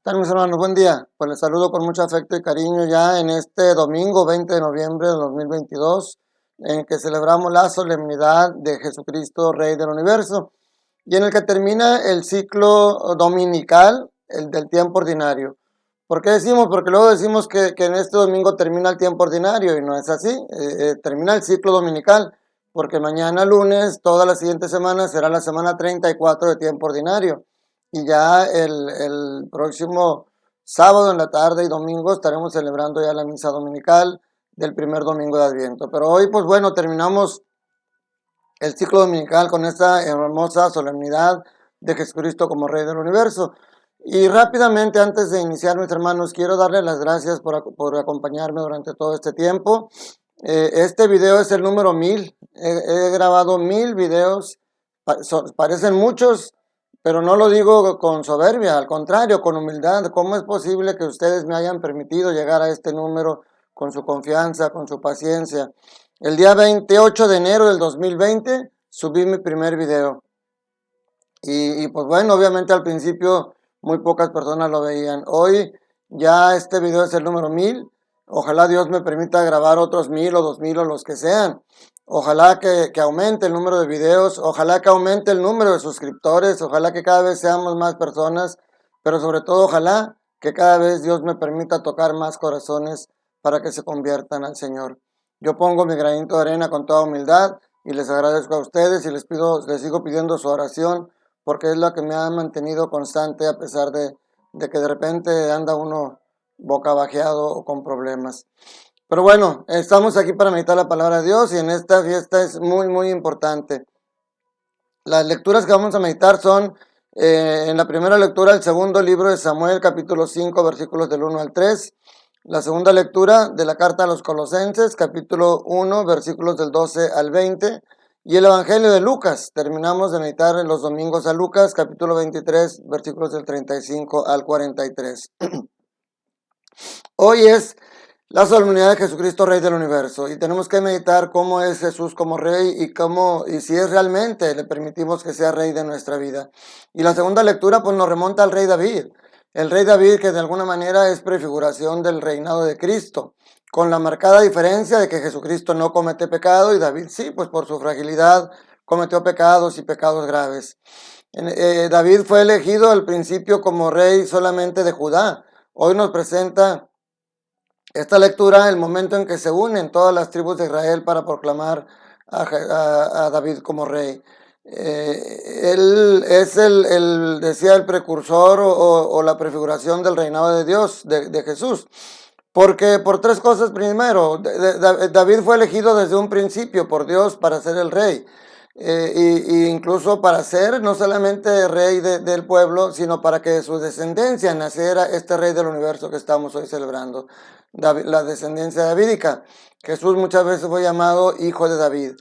Tal mis hermanos, buen día. Pues les saludo con mucho afecto y cariño ya en este domingo 20 de noviembre de 2022, en que celebramos la solemnidad de Jesucristo, Rey del Universo, y en el que termina el ciclo dominical, el del tiempo ordinario. ¿Por qué decimos? Porque luego decimos que en este domingo termina el tiempo ordinario, y no es así, termina el ciclo dominical, porque mañana lunes, toda la siguiente semana, será la semana 34 de tiempo ordinario. Y ya el próximo sábado en la tarde y domingo estaremos celebrando ya la misa dominical del primer domingo de Adviento. Pero hoy, pues bueno, terminamos el ciclo dominical con esta hermosa solemnidad de Jesucristo como Rey del Universo. Y rápidamente, antes de iniciar, mis hermanos, quiero darles las gracias por acompañarme durante todo este tiempo. Este video es el número 1000. He grabado 1000 videos. Parecen muchos, pero no lo digo con soberbia, al contrario, con humildad. ¿Cómo es posible que ustedes me hayan permitido llegar a este número con su confianza, con su paciencia? El día 28 de enero del 2020 subí mi primer video. Y pues bueno, obviamente al principio muy pocas personas lo veían. Hoy ya este video es el número 1000. Ojalá Dios me permita grabar otros 1000 o 2000 o los que sean. Ojalá que aumente el número de videos, ojalá que aumente el número de suscriptores, ojalá que cada vez seamos más personas, pero sobre todo ojalá que cada vez Dios me permita tocar más corazones para que se conviertan al Señor. Yo pongo mi granito de arena con toda humildad y les agradezco a ustedes y les sigo pidiendo su oración porque es la que me ha mantenido constante a pesar de que de repente anda uno bocabajeado o con problemas. Pero bueno, estamos aquí para meditar la palabra de Dios y en esta fiesta es muy importante. Las lecturas que vamos a meditar son en la primera lectura el segundo libro de Samuel, capítulo 5, versículos del 1 al 3. La segunda lectura de la carta a los Colosenses, capítulo 1, versículos del 12 al 20. Y el Evangelio de Lucas. Terminamos de meditar en los domingos a Lucas, capítulo 23, versículos del 35 al 43. Hoy es la solemnidad de Jesucristo, Rey del Universo, y tenemos que meditar cómo es Jesús como Rey y si es realmente le permitimos que sea Rey de nuestra vida. Y la segunda lectura pues nos remonta al Rey David, el Rey David que de alguna manera es prefiguración del reinado de Cristo, con la marcada diferencia de que Jesucristo no comete pecado y David sí, pues por su fragilidad cometió pecados y pecados graves. David fue elegido al principio como rey solamente de Judá. Hoy nos presenta esta lectura el momento en que se unen todas las tribus de Israel para proclamar a David como rey. Él es decía el precursor o la prefiguración del reinado de Dios, de Jesús. Porque por tres cosas. Primero, David fue elegido desde un principio por Dios para ser el rey. Y incluso para ser no solamente rey del pueblo, sino para que de su descendencia naciera este rey del universo que estamos hoy celebrando, la descendencia davídica. Jesús muchas veces fue llamado hijo de David.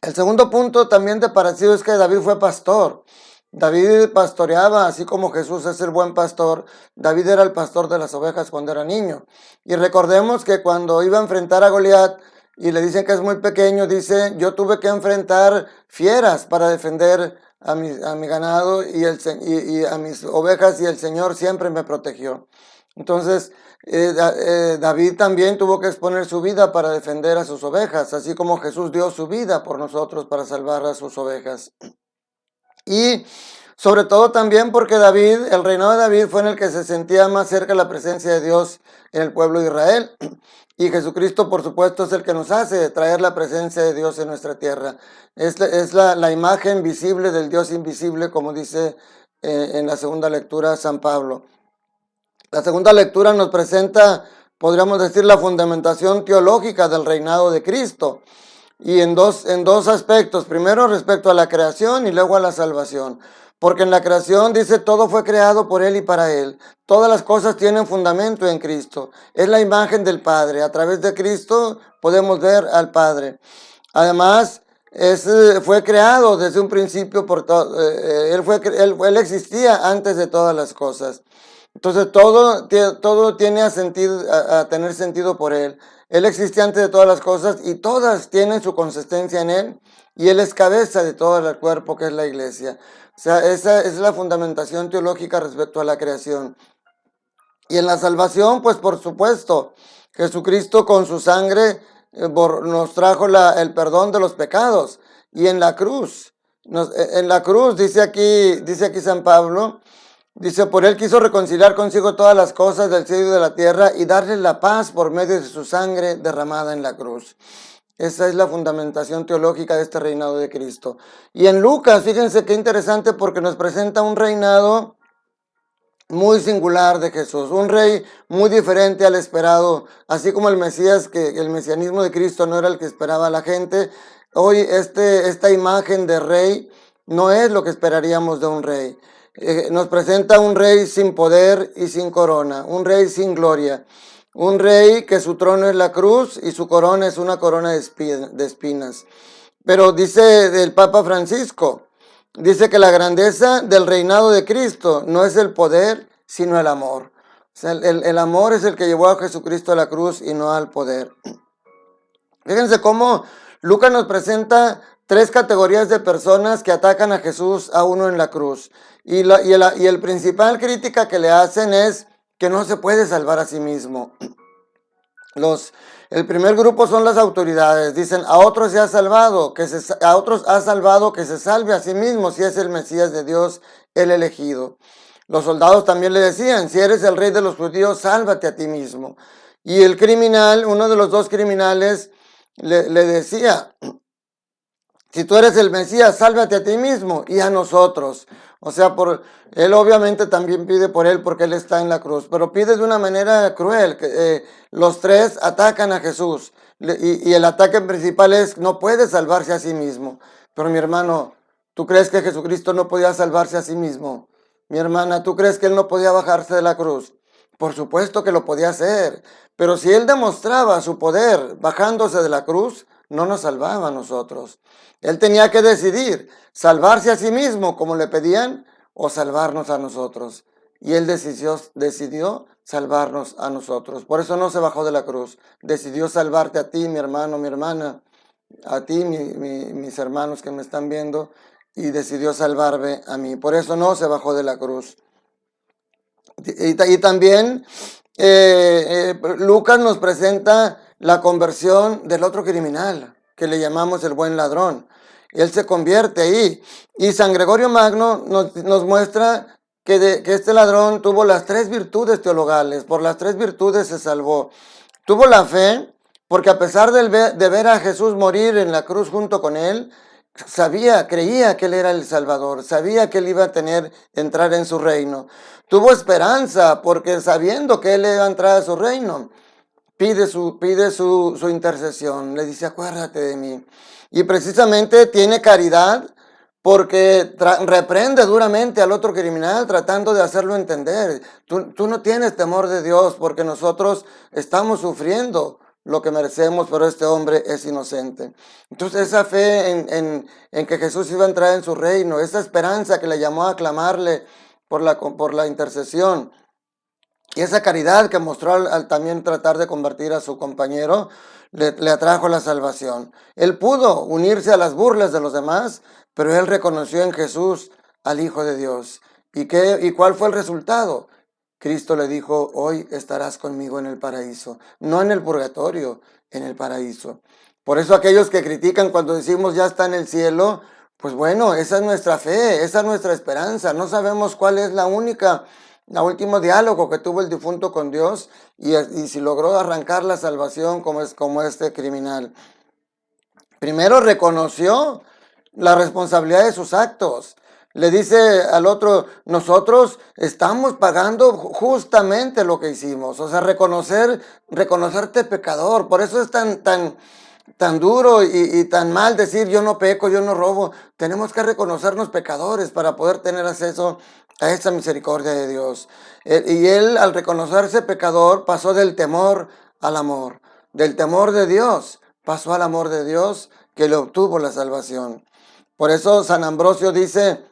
El segundo punto también de parecido es que David fue pastor. David pastoreaba, así como Jesús es el buen pastor. David era el pastor de las ovejas cuando era niño. Y recordemos que cuando iba a enfrentar a Goliat y le dicen que es muy pequeño, dice, yo tuve que enfrentar fieras para defender a mi ganado y a mis ovejas y el Señor siempre me protegió. Entonces, David también tuvo que exponer su vida para defender a sus ovejas, así como Jesús dio su vida por nosotros para salvar a sus ovejas. Y sobre todo también porque David, el reinado de David fue en el que se sentía más cerca la presencia de Dios en el pueblo de Israel. Y Jesucristo, por supuesto, es el que nos hace traer la presencia de Dios en nuestra tierra. Es la imagen visible del Dios invisible, como dice en la segunda lectura San Pablo. La segunda lectura nos presenta, podríamos decir, la fundamentación teológica del reinado de Cristo. Y en dos aspectos. Primero respecto a la creación y luego a la salvación. Porque en la creación dice todo fue creado por Él y para Él. Todas las cosas tienen fundamento en Cristo. Es la imagen del Padre. A través de Cristo podemos ver al Padre. Además, fue creado desde un principio por todo. Él existía antes de todas las cosas. Entonces todo tiene a tener sentido por Él. Él existe antes de todas las cosas y todas tienen su consistencia en Él, y Él es cabeza de todo el cuerpo que es la iglesia. O sea, esa es la fundamentación teológica respecto a la creación. Y en la salvación, pues por supuesto, Jesucristo con su sangre nos trajo el perdón de los pecados. Y en la cruz, en la cruz dice aquí San Pablo, dice, por él quiso reconciliar consigo todas las cosas del cielo y de la tierra y darles la paz por medio de su sangre derramada en la cruz. Esa es la fundamentación teológica de este reinado de Cristo. Y en Lucas, fíjense qué interesante, porque nos presenta un reinado muy singular de Jesús, un rey muy diferente al esperado, así como el Mesías, que el mesianismo de Cristo no era el que esperaba la gente. Hoy esta imagen de rey no es lo que esperaríamos de un rey. Nos presenta un rey sin poder y sin corona, un rey sin gloria, un rey que su trono es la cruz y su corona es una corona de espinas. Pero dice el Papa Francisco, dice que la grandeza del reinado de Cristo no es el poder, sino el amor. O sea, el amor es el que llevó a Jesucristo a la cruz y no al poder. Fíjense cómo Lucas nos presenta tres categorías de personas que atacan a Jesús a uno en la cruz. Y el principal crítica que le hacen es que no se puede salvar a sí mismo. El primer grupo son las autoridades. Dicen, a otros se ha salvado, a otros ha salvado que se salve a sí mismo si es el Mesías de Dios, el elegido. Los soldados también le decían, si eres el rey de los judíos, sálvate a ti mismo. Y el criminal, uno de los dos criminales, le decía, si tú eres el Mesías, sálvate a ti mismo y a nosotros. O sea, él obviamente también pide por él porque él está en la cruz, pero pide de una manera cruel. Los tres atacan a Jesús y el ataque principal es, no puede salvarse a sí mismo. Pero mi hermano, ¿tú crees que Jesucristo no podía salvarse a sí mismo? Mi hermana, ¿tú crees que él no podía bajarse de la cruz? Por supuesto que lo podía hacer, pero si él demostraba su poder bajándose de la cruz, no nos salvaba a nosotros. Él tenía que decidir salvarse a sí mismo como le pedían o salvarnos a nosotros. Y él decidió salvarnos a nosotros. Por eso no se bajó de la cruz. Decidió salvarte a ti, mi hermano, mi hermana, a ti, mis hermanos que me están viendo, y decidió salvarme a mí. Por eso no se bajó de la cruz. Y también Lucas nos presenta la conversión del otro criminal, que le llamamos el buen ladrón. Él se convierte ahí. Y San Gregorio Magno nos muestra que este ladrón tuvo las tres virtudes teologales. Por las tres virtudes se salvó. Tuvo la fe, porque a pesar de ver a Jesús morir en la cruz junto con él, creía que él era el Salvador, sabía que él iba a entrar en su reino. Tuvo esperanza, porque sabiendo que él iba a entrar a su reino, pide su intercesión, le dice, acuérdate de mí. Y precisamente tiene caridad, porque reprende duramente al otro criminal, tratando de hacerlo entender. Tú no tienes temor de Dios, porque nosotros estamos sufriendo lo que merecemos, pero este hombre es inocente. Entonces esa fe en que Jesús iba a entrar en su reino, esa esperanza que le llamó a clamarle por la intercesión, y esa caridad que mostró al también tratar de convertir a su compañero, le atrajo la salvación. Él pudo unirse a las burlas de los demás, pero él reconoció en Jesús al Hijo de Dios. ¿Y cuál fue el resultado? Cristo le dijo, hoy estarás conmigo en el paraíso, no en el purgatorio, en el paraíso. Por eso aquellos que critican cuando decimos ya está en el cielo, pues bueno, esa es nuestra fe, esa es nuestra esperanza. No sabemos cuál es el último diálogo que tuvo el difunto con Dios y si logró arrancar la salvación como este criminal. Primero reconoció la responsabilidad de sus actos. Le dice al otro, nosotros estamos pagando justamente lo que hicimos. O sea, reconocerte pecador. Por eso es tan duro y tan mal decir yo no peco, yo no robo. Tenemos que reconocernos pecadores para poder tener acceso a esa misericordia de Dios. Y él, al reconocerse pecador, pasó del temor al amor. Del temor de Dios pasó al amor de Dios, que le obtuvo la salvación. Por eso San Ambrosio dice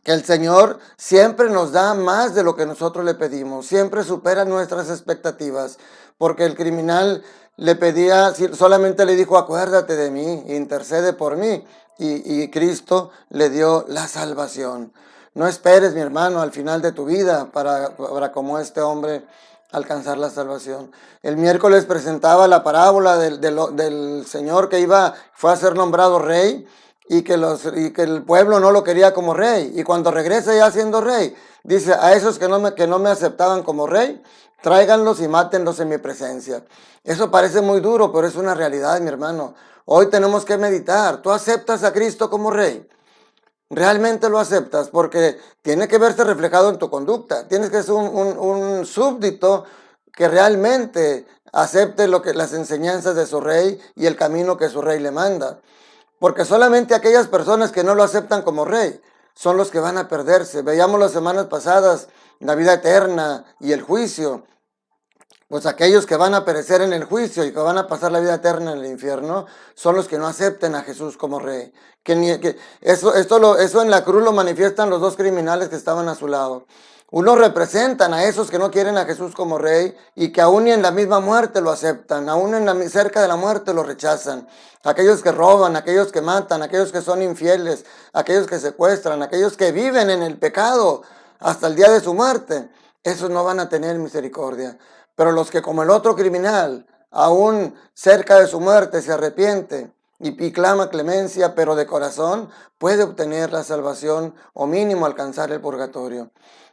que el Señor siempre nos da más de lo que nosotros le pedimos, siempre supera nuestras expectativas, porque el criminal le pedía, solamente le dijo, acuérdate de mí, intercede por mí, y Cristo le dio la salvación. No esperes, mi hermano, al final de tu vida para como este hombre alcanzar la salvación. El miércoles presentaba la parábola del Señor que fue a ser nombrado rey y que el pueblo no lo quería como rey. Y cuando regresa ya siendo rey, dice, a esos que no me aceptaban como rey, tráiganlos y mátenlos en mi presencia. Eso parece muy duro, pero es una realidad, mi hermano. Hoy tenemos que meditar. ¿Tú aceptas a Cristo como rey? Realmente lo aceptas, porque tiene que verse reflejado en tu conducta. Tienes que ser un súbdito que realmente acepte las enseñanzas de su rey y el camino que su rey le manda. Porque solamente aquellas personas que no lo aceptan como rey son los que van a perderse. Veíamos las semanas pasadas la vida eterna y el juicio. Pues aquellos que van a perecer en el juicio y que van a pasar la vida eterna en el infierno son los que no acepten a Jesús como rey. Eso en la cruz lo manifiestan los dos criminales que estaban a su lado. Unos representan a esos que no quieren a Jesús como rey y que aún y en la misma muerte lo aceptan, aún cerca de la muerte lo rechazan. Aquellos que roban, aquellos que matan, aquellos que son infieles, aquellos que secuestran, aquellos que viven en el pecado hasta el día de su muerte, esos no van a tener misericordia. Pero los que como el otro criminal, aún cerca de su muerte, se arrepiente y clama clemencia, pero de corazón, puede obtener la salvación o mínimo alcanzar el purgatorio.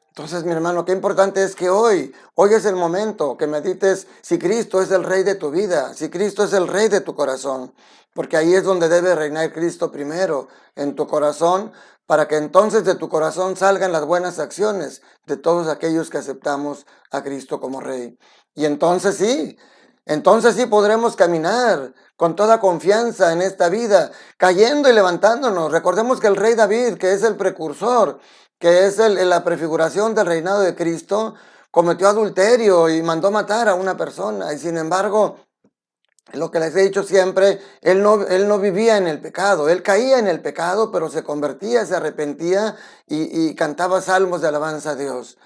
Entonces, mi hermano, qué importante es que hoy es el momento que medites si Cristo es el rey de tu vida, si Cristo es el rey de tu corazón, porque ahí es donde debe reinar Cristo primero, en tu corazón, para que entonces de tu corazón salgan las buenas acciones de todos aquellos que aceptamos a Cristo como rey. Y entonces sí podremos caminar con toda confianza en esta vida, cayendo y levantándonos. Recordemos que el rey David, que es el precursor, que es la prefiguración del reinado de Cristo, cometió adulterio y mandó matar a una persona. Y sin embargo, lo que les he dicho siempre, él no vivía en el pecado. Él caía en el pecado, pero se convertía, se arrepentía y cantaba salmos de alabanza a Dios.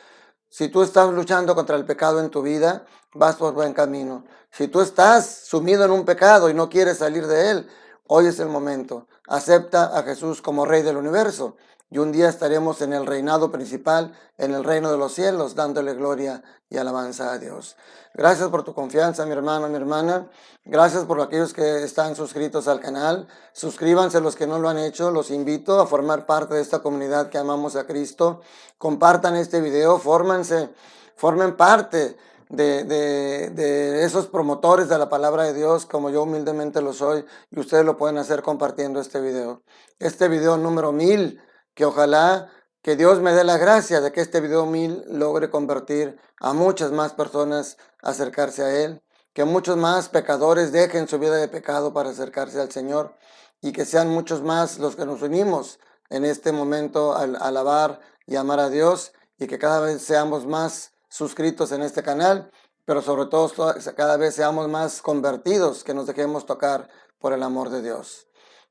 Si tú estás luchando contra el pecado en tu vida, vas por buen camino. Si tú estás sumido en un pecado y no quieres salir de él, hoy es el momento. Acepta a Jesús como Rey del universo y un día estaremos en el reinado principal, en el reino de los cielos, dándole gloria y alabanza a Dios. Gracias por tu confianza, mi hermano, mi hermana. Gracias por aquellos que están suscritos al canal. Suscríbanse los que no lo han hecho. Los invito a formar parte de esta comunidad que amamos a Cristo. Compartan este video, formen parte de esos promotores de la palabra de Dios, como yo humildemente lo soy, y ustedes lo pueden hacer compartiendo este video número 1000, que ojalá que Dios me dé la gracia de que este video 1000 logre convertir a muchas más personas a acercarse a Él, que muchos más pecadores dejen su vida de pecado para acercarse al Señor, y que sean muchos más los que nos unimos en este momento al alabar y amar a Dios, y que cada vez seamos más suscritos en este canal, pero sobre todo cada vez seamos más convertidos, que nos dejemos tocar por el amor de Dios.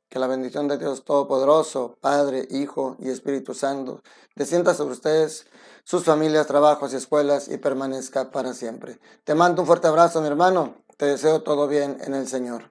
Que la bendición de Dios Todopoderoso, Padre, Hijo y Espíritu Santo, descienda sobre ustedes, sus familias, trabajos y escuelas y permanezca para siempre. Te mando un fuerte abrazo, mi hermano. Te deseo todo bien en el Señor.